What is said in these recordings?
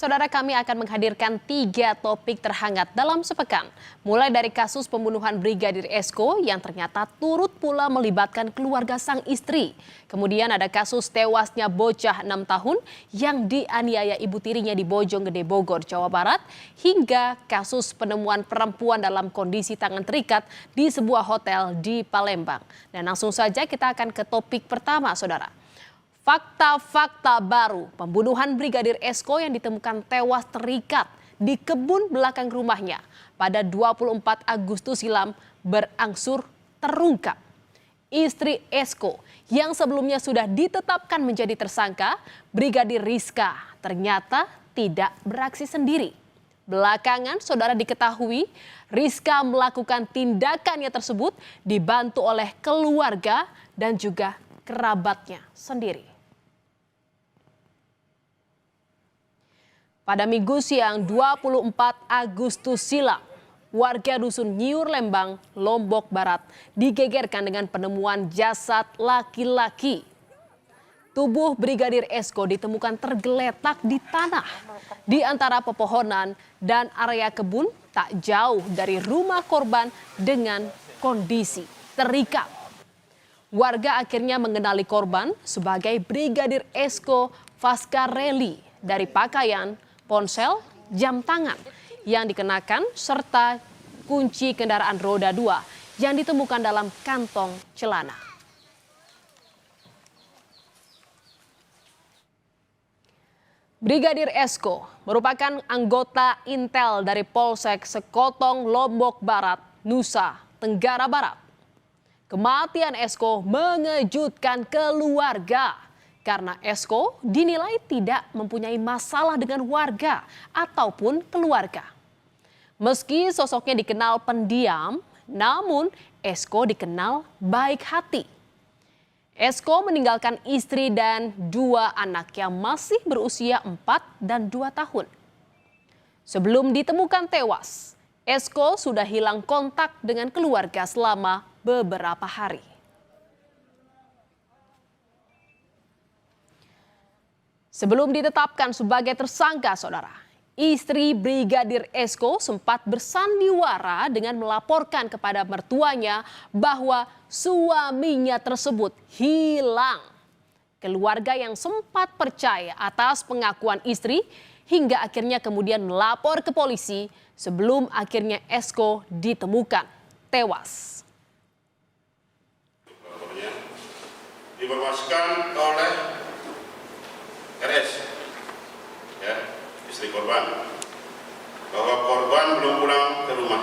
Saudara, kami akan menghadirkan 3 topik terhangat dalam sepekan. Mulai dari kasus pembunuhan Brigadir Esko yang ternyata turut pula melibatkan keluarga sang istri. Kemudian ada kasus tewasnya bocah 6 tahun yang dianiaya ibu tirinya di Bojonggede, Bogor, Jawa Barat. Hingga kasus penemuan perempuan dalam kondisi tangan terikat di sebuah hotel di Palembang. Dan langsung saja kita akan ke topik pertama, saudara. Fakta-fakta baru pembunuhan Brigadir Esko yang ditemukan tewas terikat di kebun belakang rumahnya pada 24 Agustus silam berangsur terungkap. Istri Esko yang sebelumnya sudah ditetapkan menjadi tersangka, Brigadir Rizka, ternyata tidak beraksi sendiri. Belakangan saudara diketahui Rizka melakukan tindakannya tersebut dibantu oleh keluarga dan juga kerabatnya sendiri. Pada Minggu siang 24 Agustus silam, warga dusun Nyiur Lembang, Lombok Barat digegerkan dengan penemuan jasad laki-laki. Tubuh Brigadir Esko ditemukan tergeletak di tanah di antara pepohonan dan area kebun tak jauh dari rumah korban dengan kondisi terikat. Warga akhirnya mengenali korban sebagai Brigadir Esko Fascarelli dari pakaian, ponsel, jam tangan yang dikenakan serta kunci kendaraan roda 2 yang ditemukan dalam kantong celana. Brigadir Esko merupakan anggota intel dari Polsek Sekotong, Lombok Barat, Nusa Tenggara Barat. Kematian Esko mengejutkan keluarga karena Esko dinilai tidak mempunyai masalah dengan warga ataupun keluarga. Meski sosoknya dikenal pendiam, namun Esko dikenal baik hati. Esko meninggalkan istri dan 2 anak yang masih berusia 4 dan 2 tahun. Sebelum ditemukan tewas, Esko sudah hilang kontak dengan keluarga selama beberapa hari. Sebelum ditetapkan sebagai tersangka, saudara, istri Brigadir Esko sempat bersandiwara dengan melaporkan kepada mertuanya bahwa suaminya tersebut hilang. Keluarga yang sempat percaya atas pengakuan istri hingga akhirnya kemudian melapor ke polisi sebelum akhirnya Esko ditemukan tewas. Diinformasikan oleh RS, ya, istri korban, bahwa korban belum pulang ke rumah.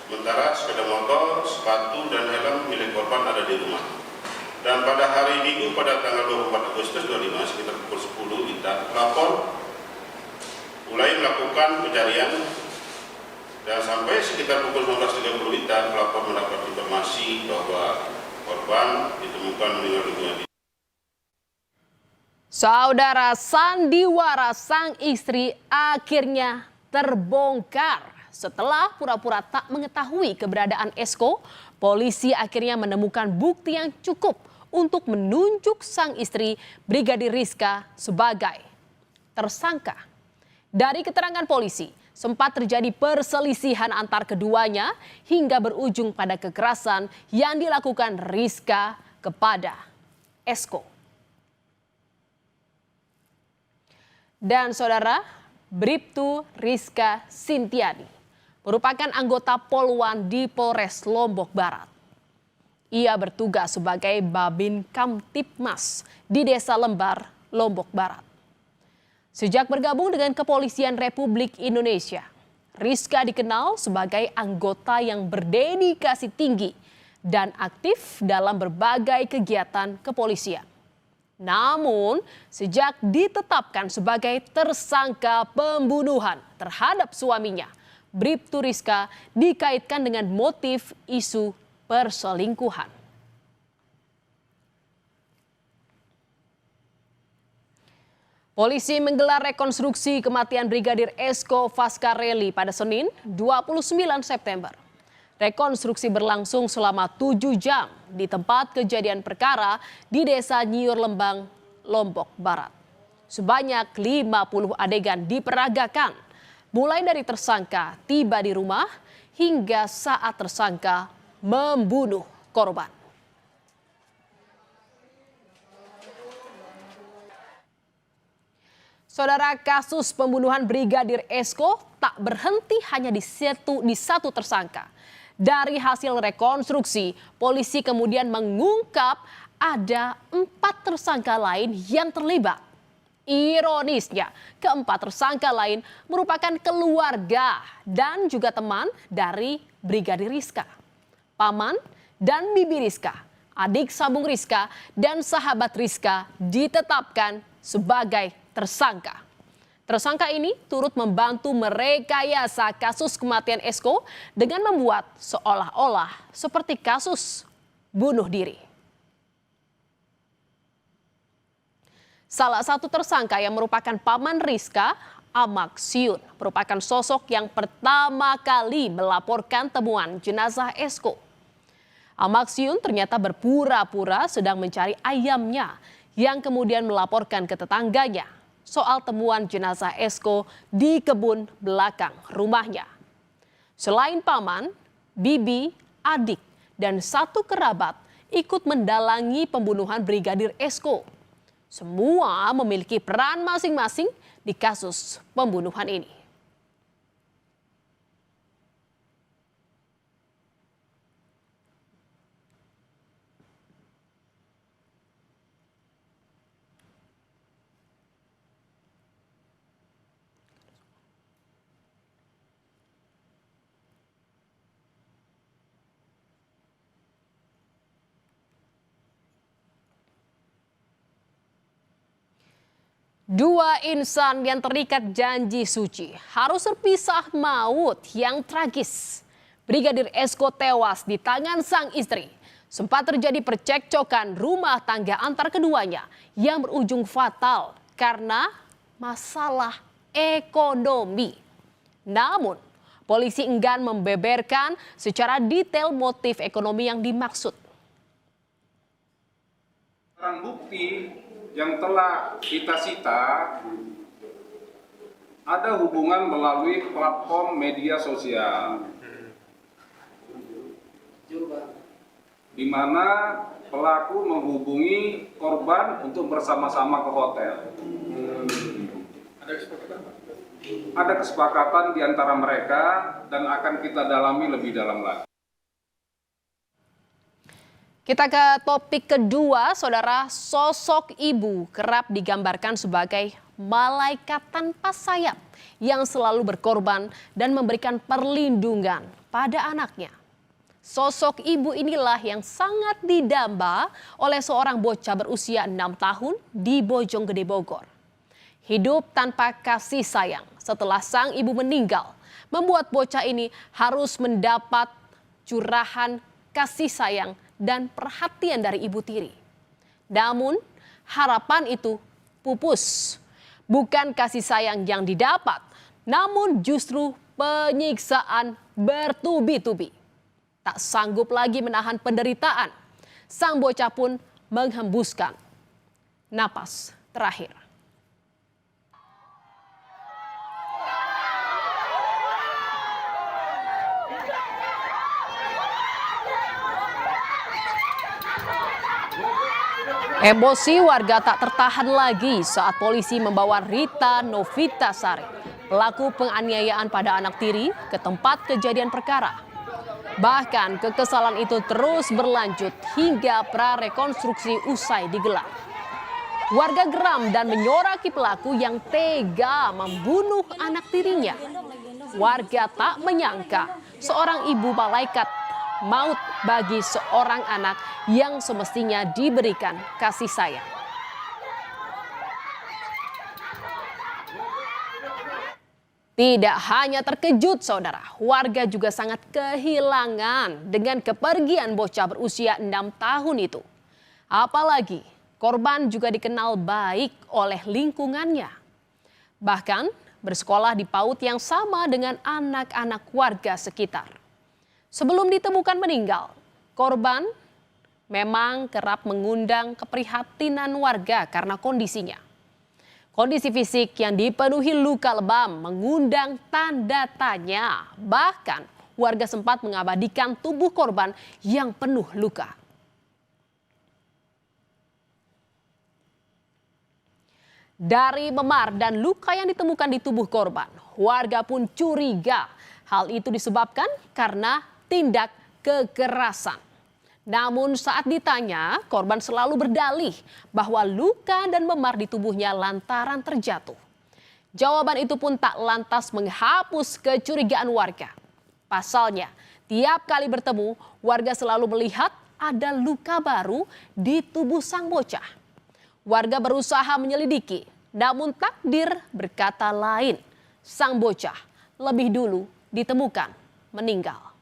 Sementara sepeda motor, sepatu, dan helm milik korban ada di rumah. Dan pada hari Minggu pada tanggal 24 Agustus 25 sekitar pukul 10 kita lapor mulai melakukan pencarian dan sampai sekitar pukul 19.30 kita pelapor mendapat informasi bahwa korban ditemukan meninggal dunia. Saudara, sandiwara sang istri akhirnya terbongkar. Setelah pura-pura tak mengetahui keberadaan Esko, polisi akhirnya menemukan bukti yang cukup untuk menunjuk sang istri Brigadir Rizka sebagai tersangka. Dari keterangan polisi, sempat terjadi perselisihan antar keduanya hingga berujung pada kekerasan yang dilakukan Rizka kepada Esko. Dan saudara, Bribtu Rizka Sintiani merupakan anggota Polwan di Polres Lombok Barat. Ia bertugas sebagai Babin Kamtipmas di Desa Lembar, Lombok Barat. Sejak bergabung dengan Kepolisian Republik Indonesia, Rizka dikenal sebagai anggota yang berdedikasi tinggi dan aktif dalam berbagai kegiatan kepolisian. Namun, sejak ditetapkan sebagai tersangka pembunuhan terhadap suaminya, Bribtu Rizka dikaitkan dengan motif isu perselingkuhan. Polisi menggelar rekonstruksi kematian Brigadir Esko Fascarelli pada Senin 29 September. Rekonstruksi berlangsung selama 7 jam di tempat kejadian perkara di Desa Nyiur Lembang, Lombok Barat. Sebanyak 50 adegan diperagakan, mulai dari tersangka tiba di rumah hingga saat tersangka membunuh korban. Saudara, kasus pembunuhan Brigadir Esko tak berhenti hanya di satu tersangka. Dari hasil rekonstruksi, polisi kemudian mengungkap ada 4 tersangka lain yang terlibat. Ironisnya, keempat tersangka lain merupakan keluarga dan juga teman dari Brigadir Rizka. Paman dan bibi Rizka, adik sambung Rizka dan sahabat Rizka ditetapkan sebagai tersangka. Tersangka ini turut membantu merekayasa kasus kematian Esko dengan membuat seolah-olah seperti kasus bunuh diri. Salah satu tersangka yang merupakan paman Rizka, Amak Siun, merupakan sosok yang pertama kali melaporkan temuan jenazah Esko. Amak Siun ternyata berpura-pura sedang mencari ayamnya yang kemudian melaporkan ke tetangganya soal temuan jenazah Esko di kebun belakang rumahnya. Selain paman, bibi, adik, dan satu kerabat ikut mendalangi pembunuhan Brigadir Esko. Semua memiliki peran masing-masing di kasus pembunuhan ini. Dua insan yang terikat janji suci harus terpisah maut yang tragis. Brigadir Esko tewas di tangan sang istri. Sempat terjadi percekcokan rumah tangga antar keduanya yang berujung fatal karena masalah ekonomi. Namun, polisi enggan membeberkan secara detail motif ekonomi yang dimaksud. Barang bukti yang telah kita sita ada hubungan melalui platform media sosial, di mana pelaku menghubungi korban untuk bersama-sama ke hotel. Ada kesepakatan di antara mereka dan akan kita dalami lebih dalam lagi. Kita ke topik kedua, saudara. Sosok ibu kerap digambarkan sebagai malaikat tanpa sayap yang selalu berkorban dan memberikan perlindungan pada anaknya. Sosok ibu inilah yang sangat didamba oleh seorang bocah berusia 6 tahun di Bojonggede, Bogor. Hidup tanpa kasih sayang setelah sang ibu meninggal membuat bocah ini harus mendapat curahan kasih sayang dan perhatian dari ibu tiri. Namun harapan itu pupus. Bukan kasih sayang yang didapat, namun justru penyiksaan bertubi-tubi. Tak sanggup lagi menahan penderitaan, sang bocah pun menghembuskan napas terakhir. Emosi warga tak tertahan lagi saat polisi membawa Rita Novitasari, pelaku penganiayaan pada anak tiri, ke tempat kejadian perkara. Bahkan kekesalan itu terus berlanjut hingga prarekonstruksi usai digelar. Warga geram dan menyoraki pelaku yang tega membunuh anak tirinya. Warga tak menyangka seorang ibu malaikat maut bagi seorang anak yang semestinya diberikan kasih sayang. Tidak hanya terkejut, saudara, warga juga sangat kehilangan dengan kepergian bocah berusia 6 tahun itu. Apalagi korban juga dikenal baik oleh lingkungannya. Bahkan bersekolah di PAUD yang sama dengan anak-anak warga sekitar. Sebelum ditemukan meninggal, korban memang kerap mengundang keprihatinan warga karena kondisinya. Kondisi fisik yang dipenuhi luka lebam mengundang tanda tanya. Bahkan warga sempat mengabadikan tubuh korban yang penuh luka. Dari memar dan luka yang ditemukan di tubuh korban, warga pun curiga hal itu disebabkan karena tindak kekerasan. Namun saat ditanya, korban selalu berdalih bahwa luka dan memar di tubuhnya lantaran terjatuh. Jawaban itu pun tak lantas menghapus kecurigaan warga. Pasalnya, tiap kali bertemu, warga selalu melihat ada luka baru di tubuh sang bocah. Warga berusaha menyelidiki, namun takdir berkata lain. Sang bocah lebih dulu ditemukan meninggal.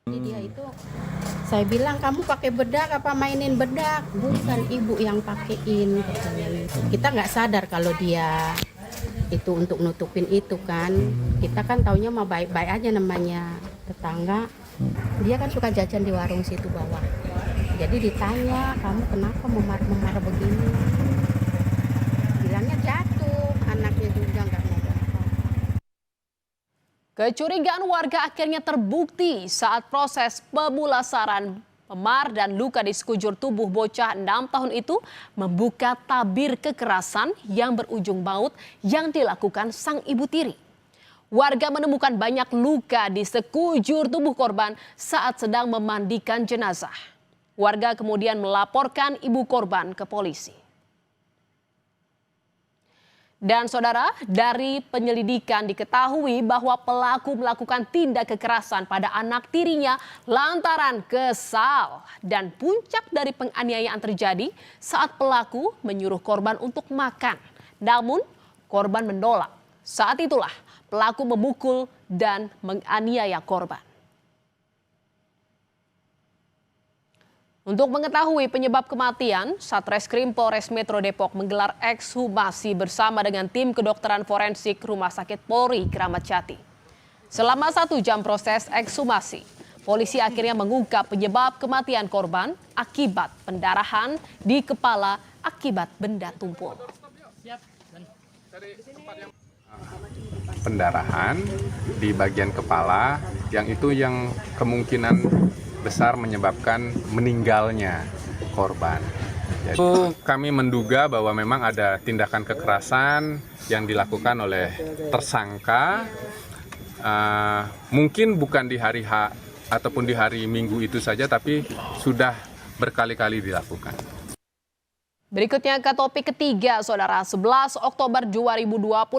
Dia itu, saya bilang kamu pakai bedak apa mainin bedak? Bukan, ibu yang pakein katanya gitu. Kita nggak sadar kalau dia itu untuk nutupin itu kan. Kita kan taunya mah baik-baik aja, namanya tetangga. Dia kan suka jajan di warung situ bawah. Jadi ditanya, kamu kenapa memar-memar begini? Bilangnya jatuh, anaknya juga nggak ngomong. Kecurigaan warga akhirnya terbukti saat proses pemulasaran memar dan luka di sekujur tubuh bocah 6 tahun itu membuka tabir kekerasan yang berujung maut yang dilakukan sang ibu tiri. Warga menemukan banyak luka di sekujur tubuh korban saat sedang memandikan jenazah. Warga kemudian melaporkan ibu korban ke polisi. Dan saudara, dari penyelidikan diketahui bahwa pelaku melakukan tindak kekerasan pada anak tirinya lantaran kesal. Dan puncak dari penganiayaan terjadi saat pelaku menyuruh korban untuk makan. Namun korban menolak. Saat itulah pelaku memukul dan menganiaya korban. Untuk mengetahui penyebab kematian, Satreskrim Polres Metro Depok menggelar ekshumasi bersama dengan tim kedokteran forensik Rumah Sakit Polri Kramat Jati. Selama 1 jam proses ekshumasi, polisi akhirnya mengungkap penyebab kematian korban akibat pendarahan di kepala akibat benda tumpul. Pendarahan di bagian kepala yang kemungkinan besar menyebabkan meninggalnya korban. Jadi, kami menduga bahwa memang ada tindakan kekerasan yang dilakukan oleh tersangka, mungkin bukan di hari H ataupun di hari Minggu itu saja, tapi sudah berkali-kali dilakukan. Berikutnya ke topik ketiga, saudara. 11 Oktober 2025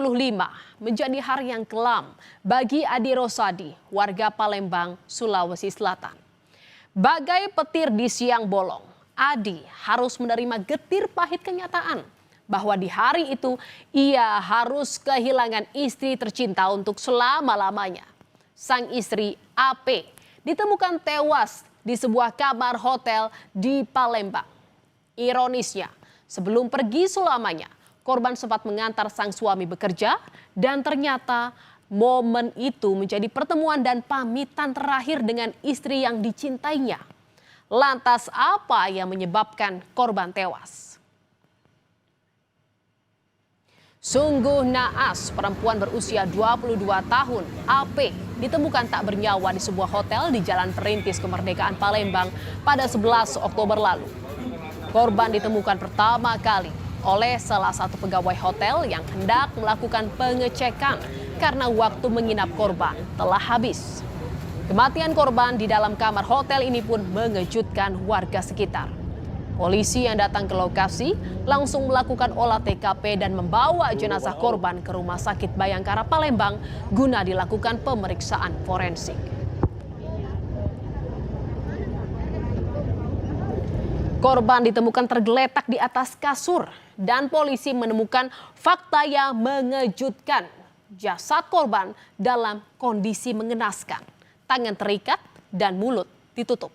menjadi hari yang kelam bagi Adi Rosadi, warga Palembang, Sulawesi Selatan. Bagai petir di siang bolong, Adi harus menerima getir pahit kenyataan bahwa di hari itu ia harus kehilangan istri tercinta untuk selama-lamanya. Sang istri AP ditemukan tewas di sebuah kamar hotel di Palembang. Ironisnya, sebelum pergi selamanya, korban sempat mengantar sang suami bekerja dan ternyata momen itu menjadi pertemuan dan pamitan terakhir dengan istri yang dicintainya. Lantas apa yang menyebabkan korban tewas? Sungguh naas, perempuan berusia 22 tahun, AP, ditemukan tak bernyawa di sebuah hotel di Jalan Perintis Kemerdekaan Palembang pada 11 Oktober lalu. Korban ditemukan pertama kali oleh salah satu pegawai hotel yang hendak melakukan pengecekan karena waktu menginap korban telah habis. Kematian korban di dalam kamar hotel ini pun mengejutkan warga sekitar. Polisi yang datang ke lokasi langsung melakukan olah TKP dan membawa jenazah korban ke Rumah Sakit Bayangkara Palembang guna dilakukan pemeriksaan forensik. Korban ditemukan tergeletak di atas kasur dan polisi menemukan fakta yang mengejutkan. Jasad korban dalam kondisi mengenaskan, tangan terikat dan mulut ditutup.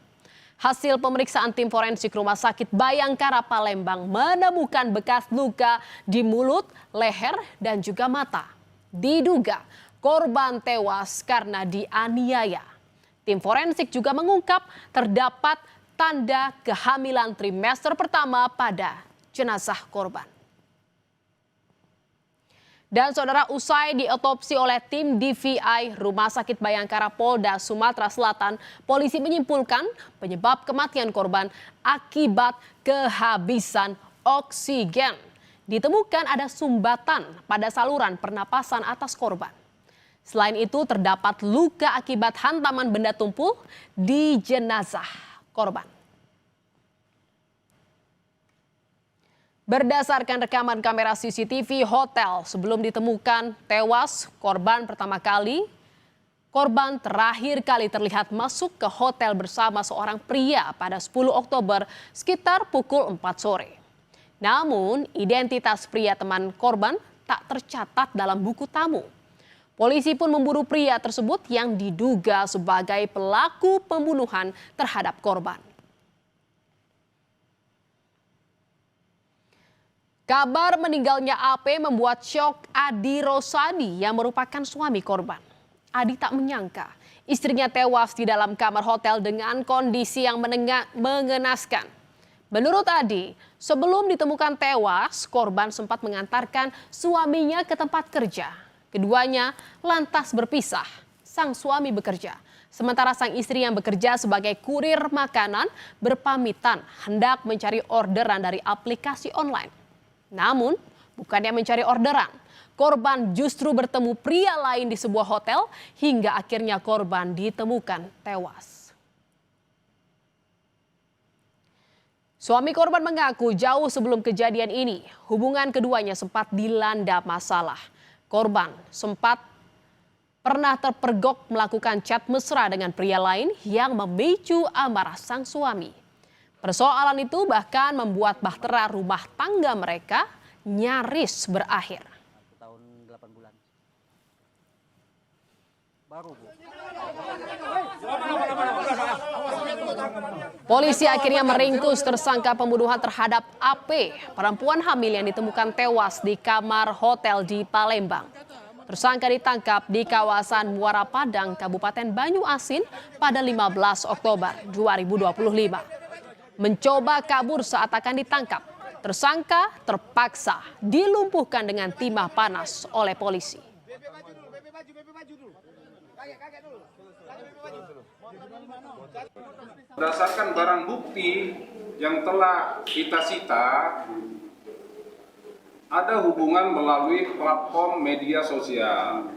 Hasil pemeriksaan tim forensik Rumah Sakit Bayangkara Palembang menemukan bekas luka di mulut, leher, dan juga mata. Diduga korban tewas karena dianiaya. Tim forensik juga mengungkap terdapat tanda kehamilan trimester pertama pada jenazah korban. Dan saudara, usai diotopsi oleh tim DVI Rumah Sakit Bayangkara Polda Sumatera Selatan, polisi menyimpulkan penyebab kematian korban akibat kehabisan oksigen. Ditemukan ada sumbatan pada saluran pernapasan atas korban. Selain itu terdapat luka akibat hantaman benda tumpul di jenazah korban. Berdasarkan rekaman kamera CCTV hotel sebelum ditemukan tewas korban pertama kali, korban terakhir kali terlihat masuk ke hotel bersama seorang pria pada 10 Oktober sekitar pukul 4 sore. Namun, identitas pria teman korban tak tercatat dalam buku tamu. Polisi pun memburu pria tersebut yang diduga sebagai pelaku pembunuhan terhadap korban. Kabar meninggalnya AP membuat syok Adi Rosadi yang merupakan suami korban. Adi tak menyangka istrinya tewas di dalam kamar hotel dengan kondisi yang mengenaskan. Menurut Adi, sebelum ditemukan tewas, korban sempat mengantarkan suaminya ke tempat kerja. Keduanya lantas berpisah. Sang suami bekerja, sementara sang istri yang bekerja sebagai kurir makanan berpamitan hendak mencari orderan dari aplikasi online. Namun, bukannya mencari orderan, korban justru bertemu pria lain di sebuah hotel hingga akhirnya korban ditemukan tewas. Suami korban mengaku jauh sebelum kejadian ini, hubungan keduanya sempat dilanda masalah. Korban sempat pernah terpergok melakukan chat mesra dengan pria lain yang memicu amarah sang suami. Persoalan itu bahkan membuat bahtera rumah tangga mereka nyaris berakhir. Tahun 8 bulan. Baru, Bu. Polisi akhirnya meringkus tersangka pembunuhan terhadap AP, perempuan hamil yang ditemukan tewas di kamar hotel di Palembang. Tersangka ditangkap di kawasan Muara Padang, Kabupaten Banyuasin pada 15 Oktober 2025. Mencoba kabur saat akan ditangkap, tersangka terpaksa dilumpuhkan dengan timah panas oleh polisi. Berdasarkan barang bukti yang telah kita sita, ada hubungan melalui platform media sosial,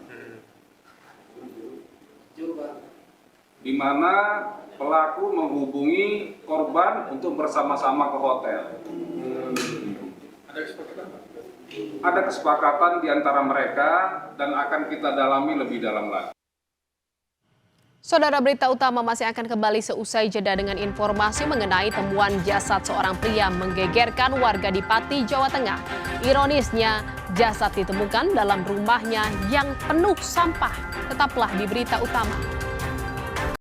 di mana pelaku menghubungi korban untuk bersama-sama ke hotel. Ada kesepakatan di antara mereka dan akan kita dalami lebih dalam lagi. Saudara, berita utama masih akan kembali seusai jeda dengan informasi mengenai temuan jasad seorang pria menggegerkan warga di Pati, Jawa Tengah. Ironisnya, jasad ditemukan dalam rumahnya yang penuh sampah. Tetaplah di berita utama.